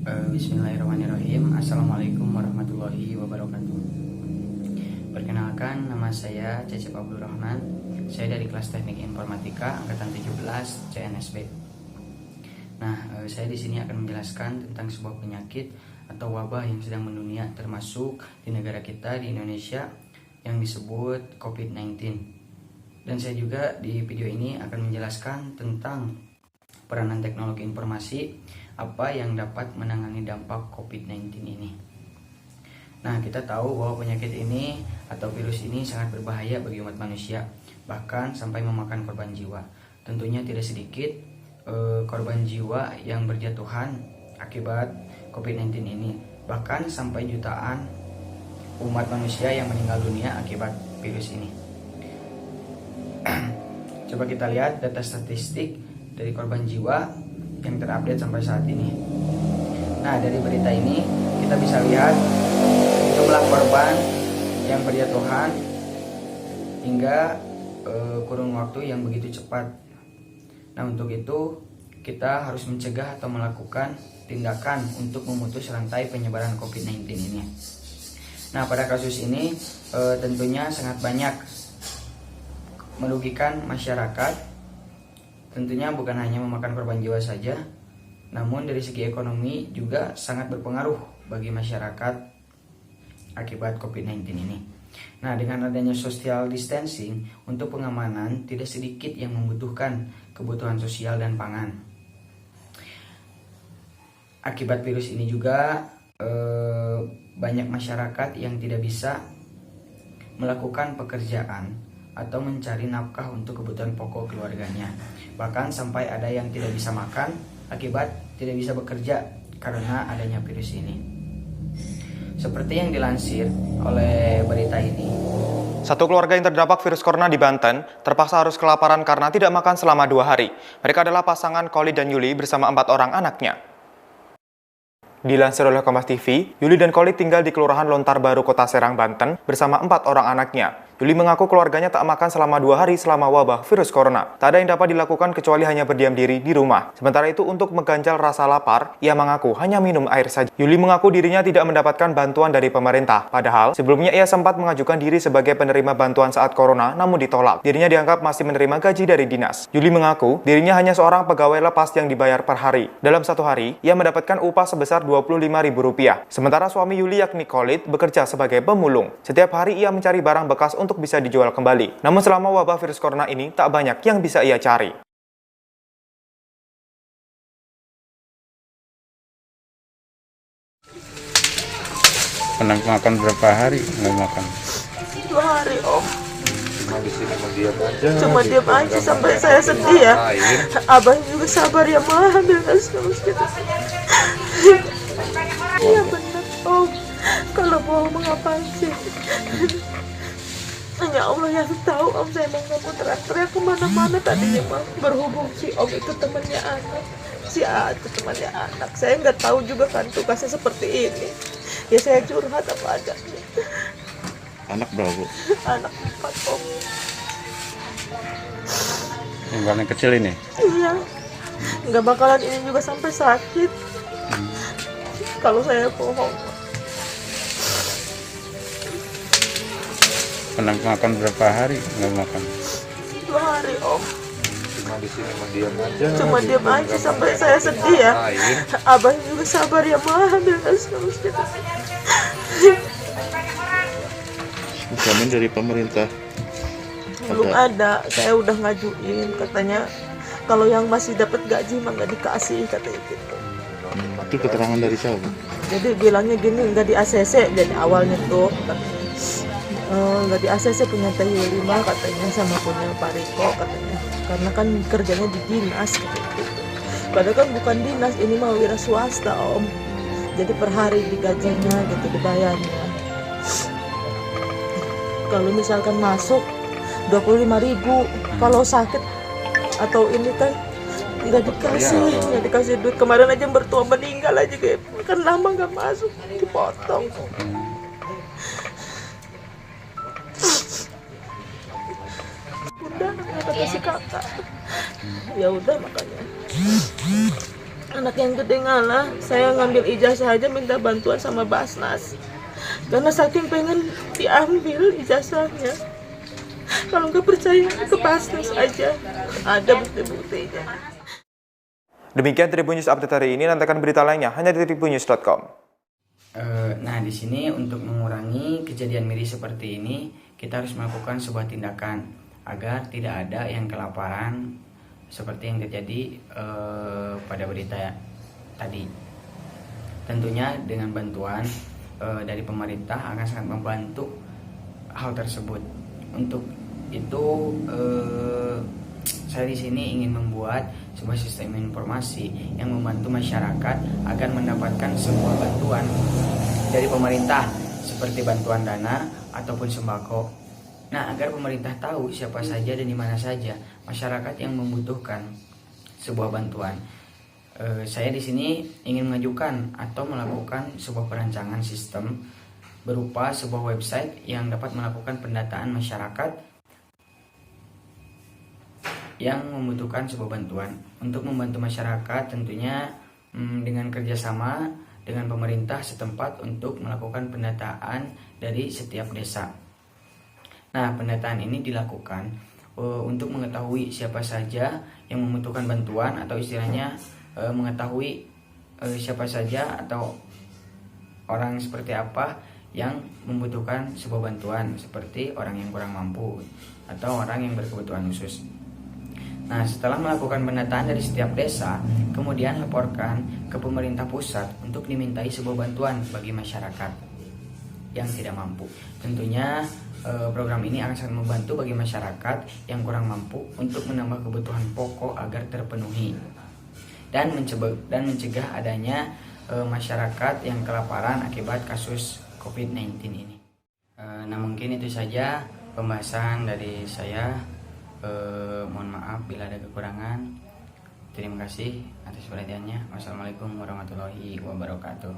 Bismillahirrahmanirrahim. Assalamualaikum warahmatullahi wabarakatuh. Perkenalkan, nama saya Cecep Abdul Rahman. Saya dari kelas Teknik Informatika angkatan 17 CNSB. Nah, saya di sini akan menjelaskan tentang sebuah penyakit atau wabah yang sedang mendunia, termasuk di negara kita di Indonesia, yang disebut COVID-19. Dan saya juga di video ini akan menjelaskan tentang peranan teknologi informasi, apa yang dapat menangani dampak COVID-19 ini. Nah, kita tahu bahwa penyakit ini atau virus ini sangat berbahaya bagi umat manusia, bahkan sampai memakan korban jiwa. Tentunya tidak sedikit korban jiwa yang berjatuhan akibat COVID-19 ini, bahkan sampai jutaan umat manusia yang meninggal dunia akibat virus ini. Coba kita lihat data statistik dari korban jiwa yang terupdate sampai saat ini. Nah, dari berita ini kita bisa lihat jumlah korban yang berjatuhan hingga kurun waktu yang begitu cepat. Nah, untuk itu kita harus mencegah atau melakukan tindakan untuk memutus rantai penyebaran COVID-19 ini. Nah, pada kasus ini tentunya sangat banyak merugikan masyarakat. Tentunya bukan hanya memakan korban jiwa saja, namun dari segi ekonomi juga sangat berpengaruh bagi masyarakat akibat COVID-19 ini. Nah, dengan adanya social distancing untuk pengamanan, tidak sedikit yang membutuhkan kebutuhan sosial dan pangan. Akibat virus ini juga banyak masyarakat yang tidak bisa melakukan pekerjaan atau mencari nafkah untuk kebutuhan pokok keluarganya. Bahkan sampai ada yang tidak bisa makan akibat tidak bisa bekerja karena adanya virus ini. Seperti yang dilansir oleh berita ini, satu keluarga yang terdampak virus corona di Banten terpaksa harus kelaparan karena tidak makan selama 2 hari. Mereka adalah pasangan Koli dan Yuli bersama 4 orang anaknya. Dilansir oleh Kompas TV, Yuli dan Koli tinggal di Kelurahan Lontar Baru, Kota Serang, Banten bersama 4 orang anaknya. Yuli mengaku keluarganya tak makan selama 2 hari selama wabah virus corona. Tak ada yang dapat dilakukan kecuali hanya berdiam diri di rumah. Sementara itu, untuk mengganjal rasa lapar, ia mengaku hanya minum air saja. Yuli mengaku dirinya tidak mendapatkan bantuan dari pemerintah. Padahal, sebelumnya ia sempat mengajukan diri sebagai penerima bantuan saat corona, namun ditolak. Dirinya dianggap masih menerima gaji dari dinas. Yuli mengaku dirinya hanya seorang pegawai lepas yang dibayar per hari. Dalam 1 hari, ia mendapatkan upah sebesar Rp25.000. Sementara suami Yuli yakni Kolit bekerja sebagai pemulung. Setiap hari ia mencari barang bekas untuk bisa dijual kembali. Namun selama wabah virus corona ini tak banyak yang bisa ia cari. Pernah makan berapa hari? Nggak makan? 2 hari, Om. Cuma di sini mau diam aja. Cuma diam aja sampai saya sedih ya. Abang juga sabar ya, mah ambil terus gitu. Iya benar, Om. Kalau bohong mengapa sih? Hanya Allah yang tahu, Om. Saya mau ngomong teriak-teriak kemana-mana tadinya, mah. Berhubung si Om itu temannya anak, si A itu temannya anak. Saya nggak tahu juga kan tugasnya seperti ini. Ya saya curhat apa adanya. Anak berapa, Bu? Anak 4, Om. Yang paling kecil ini? Iya. Nggak bakalan ini juga sampai sakit. Kalau saya bohong. Pernah makan berapa hari? Nggak makan? 2 hari, Om. Cuma di sini mau diam aja. Cuma diam aja sampai saya sedih ya. Abang juga sabar ya, mah ambil terus gitu. Jamin dari pemerintah Belum ada. Saya udah ngajuin, katanya kalau yang masih dapat gaji mah nggak dikasih, katanya gitu. Itu keterangan dari siapa? Jadi bilangnya gini, nggak di ACC. Jadi awalnya tuh katanya nggak di ACC punya Teh Yuli mah, katanya, sama punya Pak Riko, katanya, karena kan kerjanya di dinas gitu. Padahal kan bukan dinas, ini mah wira swasta, Om. Jadi per hari digajinya gitu, dibayarnya. Kalau misalkan masuk 25.000, kalau sakit atau ini kan nggak dikasih duit. Kemarin aja mertua meninggal aja, kayak kan lama nggak masuk, dipotong. Udah, kata si kakak. Ya udah, makanya Anak yang gede ngalah, saya ngambil ijazah aja minta bantuan sama Basnas. Karena saking pengen diambil ijazahnya. Kalau nggak percaya ke Basnas aja, ada bukti-buktinya. Demikian Tribun News Update hari ini. Nantikan berita lainnya hanya di tribunnews.com. Nah, di sini untuk mengurangi kejadian miris seperti ini, kita harus melakukan sebuah tindakan agar tidak ada yang kelaparan seperti yang terjadi pada berita tadi. Tentunya dengan bantuan dari pemerintah akan sangat membantu hal tersebut. Untuk itu saya di sini ingin membuat sebuah sistem informasi yang membantu masyarakat agar mendapatkan semua bantuan dari pemerintah seperti bantuan dana ataupun sembako. Nah, agar pemerintah tahu siapa saja dan di mana saja masyarakat yang membutuhkan sebuah bantuan. Saya di sini ingin mengajukan atau melakukan sebuah perancangan sistem berupa sebuah website yang dapat melakukan pendataan masyarakat yang membutuhkan sebuah bantuan. Untuk membantu masyarakat tentunya dengan kerjasama dengan pemerintah setempat untuk melakukan pendataan dari setiap desa. Nah, pendataan ini dilakukan untuk mengetahui siapa saja yang membutuhkan bantuan, atau istilahnya mengetahui siapa saja atau orang seperti apa yang membutuhkan sebuah bantuan, seperti orang yang kurang mampu atau orang yang berkebutuhan khusus. Nah, setelah melakukan pendataan dari setiap desa, kemudian laporkan ke pemerintah pusat untuk dimintai sebuah bantuan bagi masyarakat yang tidak mampu. Tentunya program ini akan sangat membantu bagi masyarakat yang kurang mampu untuk menambah kebutuhan pokok agar terpenuhi dan mencegah adanya masyarakat yang kelaparan akibat kasus COVID-19 ini. Nah, mungkin itu saja pembahasan dari saya. Mohon maaf bila ada kekurangan. Terima kasih atas perhatiannya. Wassalamualaikum warahmatullahi wabarakatuh.